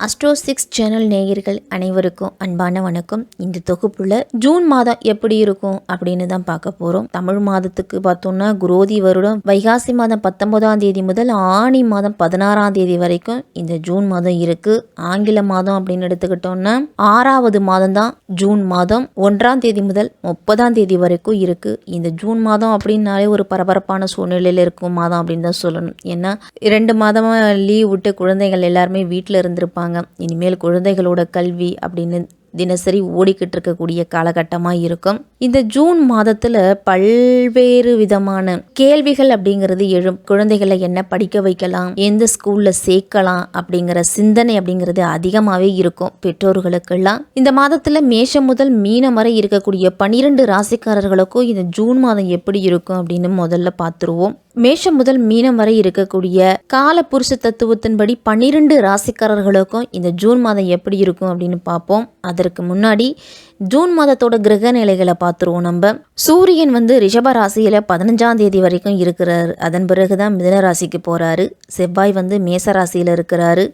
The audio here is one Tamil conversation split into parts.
அஸ்ட்ரோ 6 சேனல் நேயர்கள் அனைவருக்கும் அன்பான வணக்கம். இந்த தொகுப்புல ஜூன் மாதம் எப்படி இருக்கும் அப்படின்னு தான் பார்க்க போகிறோம். தமிழ் மாதத்துக்கு பார்த்தோம்னா குரோதி வருடம் வைகாசி மாதம் 19ஆம் தேதி முதல் ஆணி மாதம் 16ஆம் தேதி வரைக்கும் இந்த ஜூன் மாதம் இருக்குது. ஆங்கில மாதம் அப்படின்னு எடுத்துக்கிட்டோம்னா 6வது மாதம் தான் ஜூன் மாதம் 1ஆம் தேதி முதல் 30ஆம் தேதி வரைக்கும் இருக்குது. இந்த ஜூன் மாதம் அப்படின்னாலே ஒரு பரபரப்பான சூழ்நிலையில் இருக்கும் மாதம் அப்படின்னு தான் சொல்லணும். ஏன்னா 2 மாதமாக லீவ் விட்டு குழந்தைகள் எல்லாருமே வீட்டில் இருந்திருப்பாங்க. இனிமேல் குழந்தைகளோட கல்வி அப்படின்னு தினசரி ஓடிக்கிட்டு இருக்கக்கூடிய காலகட்டமாக இருக்கும். இந்த ஜூன் மாதத்தில் பல்வேறு விதமான கேள்விகள் அப்படிங்கிறது எழும். குழந்தைகளை என்ன படிக்க வைக்கலாம், எந்த ஸ்கூலில் சேர்க்கலாம் அப்படிங்கிற சிந்தனை அப்படிங்கிறது அதிகமாகவே இருக்கும் பெற்றோர்களுக்கெல்லாம். இந்த மாதத்தில் மேஷம் முதல் மீனம் வரை இருக்கக்கூடிய 12 ராசிக்காரர்களுக்கும் இந்த ஜூன் மாதம் எப்படி இருக்கும் அப்படின்னு முதல்ல பார்த்துருவோம். மேஷம் முதல் மீனம் வரை இருக்கக்கூடிய கால புருஷ தத்துவத்தின்படி 12 ராசிக்காரர்களுக்கும் இந்த ஜூன் மாதம் எப்படி இருக்கும் அப்படின்னு பார்ப்போம். அதற்கு முன்னாடி ஜூன் மாதத்தோட கிரக நிலைகளை பார்த்துருவோம். நம்ம சூரியன் ரிஷப ராசியில் 15ஆம் தேதி வரைக்கும் இருக்கிறாரு. அதன் பிறகுதான் மிதுன ராசிக்கு போகிறாரு. செவ்வாய் மேச ராசியில் இருக்கிறாரு.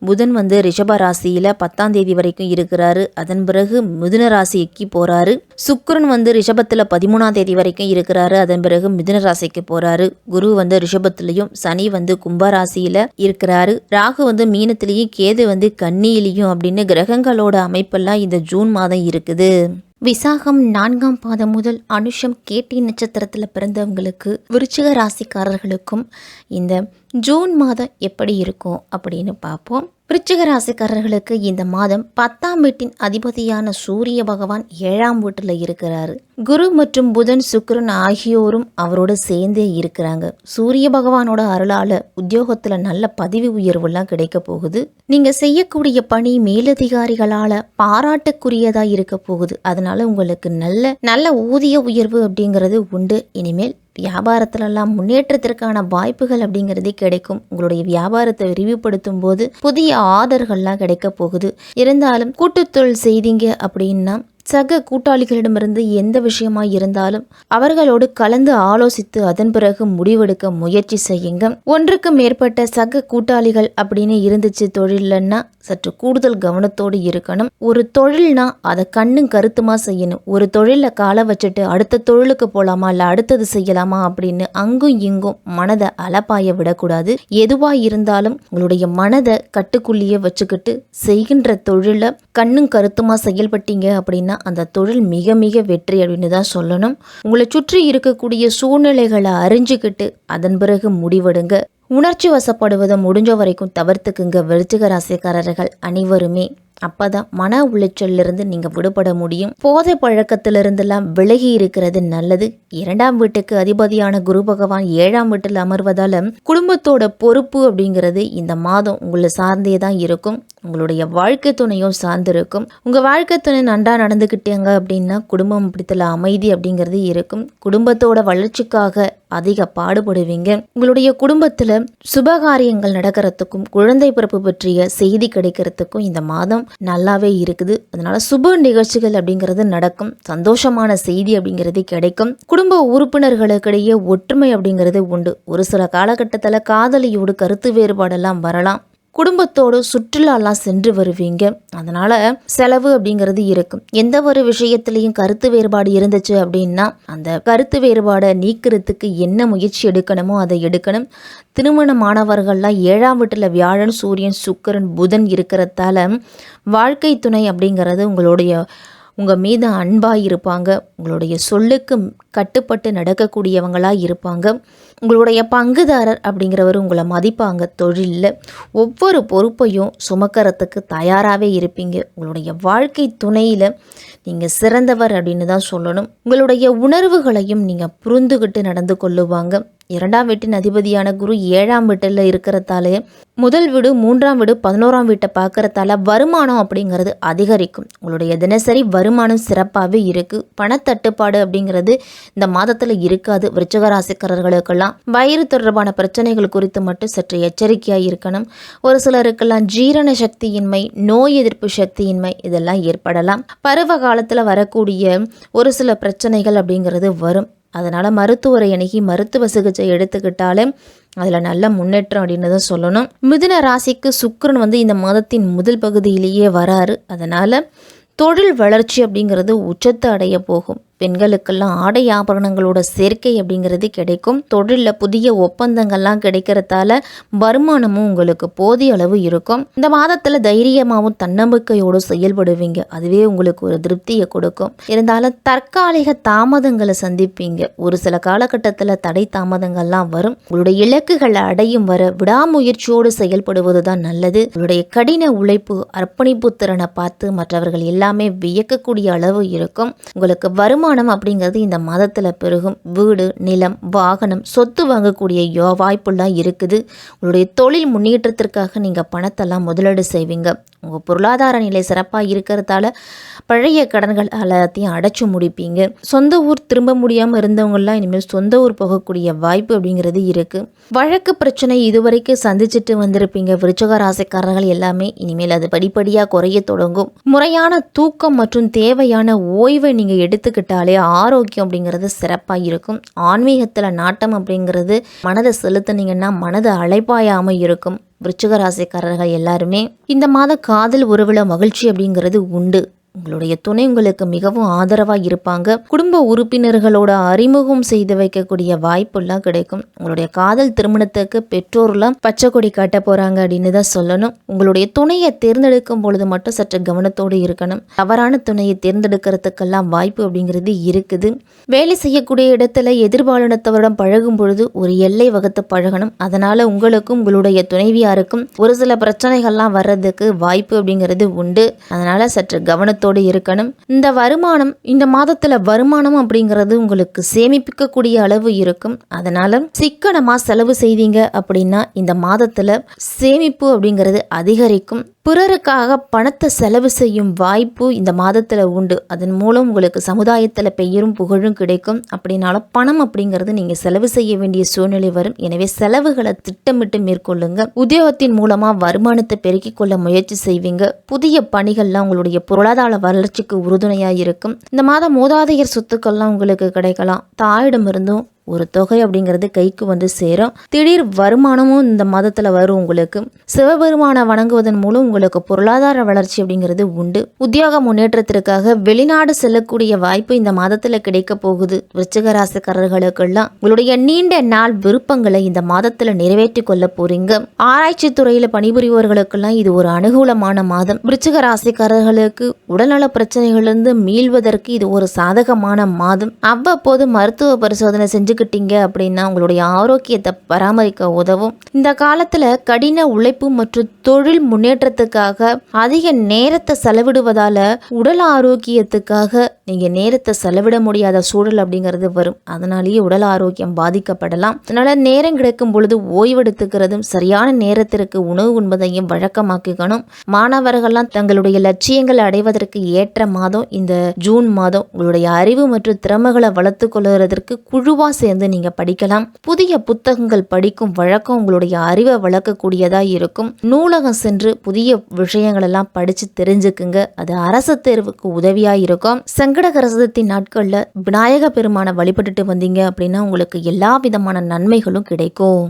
புதன் ரிஷப ராசியில் 10ஆம் தேதி வரைக்கும் இருக்கிறாரு. அதன் பிறகு மிதுன ராசிக்கு போகிறாரு. சுக்கிரன் ரிஷபத்தில் 13ஆம் தேதி வரைக்கும் இருக்கிறாரு. அதன் பிறகு மிதுன ராசிக்கு போகிறாரு. குரு ரிஷபத்திலையும், சனி கும்பராசியில் இருக்கிறாரு. ராகு மீனத்திலையும், கேது கன்னியிலையும் அப்படின்னு கிரகங்களோட அமைப்பெல்லாம் இந்த ஜூன் மாதம் இருக்குது. விசாகம் 4ஆம் பாதம் முதல் அனுஷம் கேட்டி நட்சத்திரத்தில் பிறந்தவங்களுக்கு, விருச்சிக ராசிக்காரர்களுக்கும் இந்த ஜூன் மாதம் எப்படி இருக்கும் அப்படின்னு பார்ப்போம். விருச்சிக ராசிக்காரர்களுக்கு இந்த மாதம் 10ஆம் வீட்டின் அதிபதியான சூரிய பகவான் 7ஆம் வீட்டில் இருக்கிறாரு. குரு மற்றும் புதன், சுக்கிரன் ஆகியோரும் அவரோட சேர்ந்தே இருக்கிறாங்க. சூரிய பகவானோட அருளால உத்தியோகத்தில் நல்ல பதவி உயர்வுலாம் கிடைக்க போகுது. நீங்க செய்யக்கூடிய பணி மேலதிகாரிகளால பாராட்டுக்குரியதா இருக்க போகுது. அதனால உங்களுக்கு நல்ல ஊதிய உயர்வு அப்படிங்கிறது உண்டு. இனிமேல் வியாபாரத்திலெல்லாம் முன்னேற்றத்திற்கான வாய்ப்புகள் அப்படிங்கிறதே கிடைக்கும். உங்களுடைய வியாபாரத்தை விரிவுபடுத்தும் போது புதிய ஆர்டர்கள்லாம் கிடைக்க போகுது. இருந்தாலும் கூட்டுத்தொழில் செய்தீங்க அப்படின்னா சக கூட்டாளிகளிடமிருந்து எந்த விஷயமா இருந்தாலும் அவர்களோடு கலந்து ஆலோசித்து அதன் பிறகு முடிவெடுக்க முயற்சி செய்யுங்க. ஒன்றுக்கு மேற்பட்ட சக கூட்டாளிகள் அப்படின்னு இருந்துச்சு தொழிலன்னா சற்று கூடுதல் கவனத்தோடு இருக்கணும். ஒரு தொழில்னா அதை கண்ணும் கருத்துமா செய்யணும். ஒரு தொழில கால வச்சுட்டு அடுத்த தொழிலுக்கு போலாமா இல்லை அடுத்தது செய்யலாமா அப்படின்னு அங்கும் இங்கும் மனதை அலப்பாய விடக்கூடாது. எதுவா இருந்தாலும் உங்களுடைய மனதை கட்டுக்குள்ளேயே வச்சுக்கிட்டு செய்கின்ற தொழில கண்ணும் கருத்துமா செயல்பட்டீங்க அப்படின்னா அந்த தொழில் மிக மிக வெற்றி அப்படின்னு தான் சொல்லணும். உங்களை சுற்றி இருக்கக்கூடிய சூழ்நிலைகளை அறிஞ்சுக்கிட்டு அதன் பிறகு முடிவெடுங்க. உணர்ச்சி வசப்படுவதை முடிஞ்ச வரைக்கும் தவிர்த்துக்குங்க விருச்சிக ராசிக்காரர்கள் அனைவருமே. அப்பதான் மன உளைச்சலிருந்து நீங்க விடுபட முடியும். போதை பழக்கத்திலிருந்தெல்லாம் விலகி இருக்கிறது நல்லது. 2ஆம் வீட்டுக்கு அதிபதியான குரு பகவான் 7ஆம் வீட்டில் அமர்வதால குடும்பத்தோட பொறுப்பு அப்படிங்கிறது இந்த மாதம் உங்களை சார்ந்தே தான் இருக்கும். உங்களுடைய வாழ்க்கை துணையும் சார்ந்திருக்கும். உங்க வாழ்க்கை துணை நன்றா நடந்துக்கிட்டேங்க அப்படின்னா குடும்பம் பிடித்தல அமைதி அப்படிங்கிறது இருக்கும். குடும்பத்தோட வளர்ச்சிக்காக அதிக பாடுபடுவீங்க. உங்களுடைய குடும்பத்துல சுபகாரியங்கள் நடக்கிறதுக்கும் குழந்தை பிறப்பு பற்றிய செய்தி கிடைக்கிறதுக்கும் இந்த மாதம் நல்லாவே இருக்குது. அதனால சுப நிகழ்ச்சிகள் அப்படிங்கிறது நடக்கும். சந்தோஷமான செய்தி அப்படிங்கிறது கிடைக்கும். குடும்ப உறுப்பினர்களுக்கிடையே ஒற்றுமை அப்படிங்கிறது உண்டு. ஒரு சில காலகட்டத்தில் காதலியோடு கருத்து வேறுபாடெல்லாம் வரலாம். குடும்பத்தோடு சுற்றுலாலாம் சென்று வருவீங்க. அதனால செலவு அப்படிங்கிறது இருக்கும். எந்த ஒரு விஷயத்திலையும் கருத்து வேறுபாடு இருந்துச்சு அப்படின்னா அந்த கருத்து வேறுபாடை நீக்கிறதுக்கு என்ன முயற்சி எடுக்கணுமோ அதை எடுக்கணும். திருமணமானவர்கள்லாம் 7ஆம் வீட்டில் வியாழன், சூரியன், சுக்கிரன், புதன் இருக்கிறதால வாழ்க்கை துணை அப்படிங்கிறது உங்கள் மீது அன்பாக இருப்பாங்க. உங்களுடைய சொல்லுக்கு கட்டுப்பட்டு நடக்கக்கூடியவங்களாக இருப்பாங்க. உங்களுடைய பங்குதாரர் அப்படிங்கிறவர் உங்களை மதிப்பாங்க. தொழிலில் ஒவ்வொரு பொறுப்பையும் சுமக்கிறதுக்கு தயாராகவே இருப்பீங்க. உங்களுடைய வாழ்க்கை துணையில் நீங்கள் சிறந்தவர் அப்படின்னு தான் சொல்லணும். உங்களுடைய உணர்வுகளையும் நீங்கள் புரிந்துகிட்டு நடந்து கொள்ளுவாங்க. 2ஆம் வீட்டின் அதிபதியான குரு 7ஆம் வீட்டில் இருக்கிறதாலே முதல் வீடு, 3ஆம் வீடு, 11ஆம் வீட்டை பார்க்கறதால வருமானம் அப்படிங்கிறது அதிகரிக்கும். உங்களுடைய தினசரி வருமானம் சிறப்பாகவே இருக்குது. பணத்தட்டுப்பாடு அப்படிங்கிறது இந்த மாதத்தில் இருக்காது. விருச்சிக ராசிக்காரர்களுக்கெல்லாம் வயிறு தொடர்பான பிரச்சனைகள் குறித்து மட்டும் சற்று எச்சரிக்கையாக இருக்கணும். ஒரு சிலருக்கெல்லாம் ஜீரண சக்தியின்மை, நோய் எதிர்ப்பு சக்தியின்மை இதெல்லாம் ஏற்படலாம். பருவ காலத்தில் வரக்கூடிய ஒரு சில பிரச்சனைகள் அப்படிங்கிறது வரும். அதனால் மருத்துவரை அணுகி மருத்துவ சிகிச்சை எடுத்துக்கிட்டாலே அதில் நல்ல முன்னேற்றம் அப்படின்னு தான் சொல்லணும். மிதுன ராசிக்கு சுக்கிரன் இந்த மாதத்தின் முதல் பகுதியிலேயே வராரு. அதனால் தொழில் வளர்ச்சி அப்படிங்கிறது உச்சத்தை அடைய போகும். பெண்களுக்கெல்லாம் ஆடை ஆபரணங்களோட சேர்க்கை அப்படிங்கிறது கிடைக்கும். தொழிலில் புதிய ஒப்பந்தங்கள்லாம் கிடைக்கிறதால வருமானமும் உங்களுக்கு போதிய அளவு இருக்கும். இந்த மாதத்தில் தைரியமாகவும் தன்னம்பிக்கையோடு செயல்படுவீங்க. அதுவே உங்களுக்கு ஒரு திருப்தியை கொடுக்கும். இருந்தாலும் தற்காலிக தாமதங்களை சந்திப்பீங்க. ஒரு சில காலகட்டத்தில் தடை தாமதங்கள்லாம் வரும். உங்களுடைய இலக்குகளை அடையும் வர விடாமுயற்சியோடு செயல்படுவது தான் நல்லது. உங்களுடைய கடின உழைப்பு, அர்ப்பணிப்பு திறனை பார்த்து மற்றவர்கள் எல்லாமே வியக்கக்கூடிய அளவு இருக்கும். உங்களுக்கு வருமானம் அப்படிங்கிறது இந்த மாதத்தில் பெருகும். வீடு, நிலம், வாகனம், சொத்து வாங்கக்கூடிய வாய்ப்புலாம் இருக்குது. உங்களுடைய தொழில் முன்னேற்றத்திற்காக நீங்கள் பணத்தெல்லாம் முதலீடு செய்வீங்க. உங்கள் பொருளாதார நிலை சிறப்பாக இருக்கிறதால பழைய கடன்கள் எல்லாத்தையும் அடைச்சி முடிப்பீங்க. சொந்த ஊர் திரும்ப முடியாமல் இருந்தவங்கலாம் இனிமேல் சொந்த ஊர் போகக்கூடிய வாய்ப்பு அப்படிங்கிறது இருக்குது. வழக்கு பிரச்சனை இதுவரைக்கும் சந்திச்சுட்டு வந்திருப்பீங்க விருச்சிக ராசிக்காரர்கள் எல்லாமே. இனிமேல் அது படிப்படியாக குறைய தொடங்கும். முறையான தூக்கம் மற்றும் தேவையான ஓய்வை நீங்கள் எடுத்துக்கிட்டாலே ஆரோக்கியம் அப்படிங்கிறது சிறப்பாக இருக்கும். ஆன்மீகத்தில் நாட்டம் அப்படிங்கிறது மனதை செலுத்தினீங்கன்னா மனதை அலைப்பாயாமல் இருக்கும். விருச்சிக ராசிக்காரர்கள் எல்லாருமே இந்த மாத காதல் உறவுல மகிழ்ச்சி அப்படிங்கிறது உண்டு. உங்களுடைய துணை உங்களுக்கு மிகவும் ஆதரவாக இருப்பாங்க. குடும்ப உறுப்பினர்களோட அறிமுகம் செய்து வைக்கக்கூடிய வாய்ப்பெல்லாம் கிடைக்கும். உங்களுடைய காதல் திருமணத்துக்கு பெற்றோர்லாம் பச்சை கொடி காட்ட போகிறாங்க அப்படின்னு தான் சொல்லணும். உங்களுடைய துணையை தேர்ந்தெடுக்கும் பொழுது மட்டும் சற்று கவனத்தோடு இருக்கணும். தவறான துணையை தேர்ந்தெடுக்கிறதுக்கெல்லாம் வாய்ப்பு அப்படிங்கிறது இருக்குது. வேலை செய்யக்கூடிய இடத்துல எதிர்பாலினத்தவரிடம் பழகும் பொழுது ஒரு எல்லை வகுத்து பழகணும். அதனால் உங்களுக்கும் உங்களுடைய துணைவியாருக்கும் ஒரு சில பிரச்சனைகள்லாம் வர்றதுக்கு வாய்ப்பு அப்படிங்கிறது உண்டு. அதனால் சற்று கவனத்தோடு இருக்கணும். இந்த வருமானம், இந்த மாதத்துல வருமானம் அப்படிங்கிறது உங்களுக்கு சேமிப்பிக்கக்கூடிய அளவு இருக்கும். அதனால சிக்கனமா செலவு செய்தீங்க அப்படின்னா இந்த மாதத்துல சேமிப்பு அப்படிங்கிறது அதிகரிக்கும். பிறருக்காக பணத்தை செலவு செய்யும் வாய்ப்பு இந்த மாதத்தில் உண்டு. அதன் மூலம் உங்களுக்கு சமுதாயத்தில் பெயரும் புகழும் கிடைக்கும். அப்படின்னாலும் பணம் அப்படிங்கிறது நீங்கள் செலவு செய்ய வேண்டிய சூழ்நிலை வரும். எனவே செலவுகளை திட்டமிட்டு மேற்கொள்ளுங்க. உத்தியோகத்தின் மூலமாக வருமானத்தை பெருக்கிக் கொள்ள முயற்சி செய்வீங்க. புதிய பணிகள்லாம் உங்களுடைய பொருளாதார வளர்ச்சிக்கு உறுதுணையாக இருக்கும். இந்த மாதம் மூதாதையர் சொத்துக்கள்லாம் உங்களுக்கு கிடைக்கலாம். தாயிடமிருந்தும் ஒரு தொகை அப்படிங்கிறது கைக்கு சேரும். திடீர் வருமானமும் இந்த மாதத்தில் வரும். உங்களுக்கு சிவபெருமானை வணங்குவதன் மூலம் உங்களுக்கு பொருளாதார வளர்ச்சி அப்படிங்கிறது உண்டு. உத்தியோக முன்னேற்றத்திற்காக வெளிநாடு செல்லக்கூடிய வாய்ப்பு இந்த மாதத்தில் கிடைக்க போகுது. விருச்சிக ராசிக்காரர்களுக்கெல்லாம் உங்களுடைய நீண்ட நாள் விருப்பங்களை இந்த மாதத்தில் நிறைவேற்றி கொள்ள போறீங்க. ஆராய்ச்சி துறையில் பணிபுரிபவர்களுக்கெல்லாம் இது ஒரு அனுகூலமான மாதம். விருச்சிக ராசிக்காரர்களுக்கு உடல்நல பிரச்சனைகளிலிருந்து மீள்வதற்கு இது ஒரு சாதகமான மாதம். அவ்வப்போது மருத்துவ பரிசோதனை செஞ்சு அப்படின்னா உங்களுடைய ஆரோக்கியத்தை பராமரிக்க உதவும். இந்த காலத்துல கடின உழைப்பு மற்றும் தொழில் முன்னேற்றத்துக்காக அதிக நேரத்தை செலவிடுவதால உடல் ஆரோக்கியத்துக்காக நீங்க நேரத்தை செலவிட முடியாத சூழல் அப்படிங்கிறது வரும். அதனாலேயே உடல் ஆரோக்கியம் பாதிக்கப்படலாம். அதனால நேரம் கிடைக்கும் பொழுது ஓய்வெடுத்துக்கிறதும் சரியான நேரத்திற்கு உணவு உண்பதையும் வழக்கமாக்கிக்கணும். மாணவர்கள்லாம் தங்களுடைய லட்சியங்களை அடைவதற்கு ஏற்ற மாதம் இந்த ஜூன் மாதம். உங்களுடைய அறிவு மற்றும் திறமைகளை வளர்த்து கொள்வதற்கு குழுவா சேர்ந்து நீங்க படிக்கலாம். புதிய புத்தகங்கள் படிக்கும் வழக்கம் உங்களுடைய அறிவை வளர்க்கக்கூடியதா இருக்கும். நூலகம் சென்று புதிய விஷயங்கள் எல்லாம் படிச்சு தெரிஞ்சுக்குங்க. அது அரசு தேர்வுக்கு உதவியா இருக்கும். சங்கடகரசத்தின் நாட்கள்ல விநாயக பெருமானை வழிபட்டுட்டு வந்தீங்க அப்படின்னா உங்களுக்கு எல்லா விதமான நன்மைகளும் கிடைக்கும்.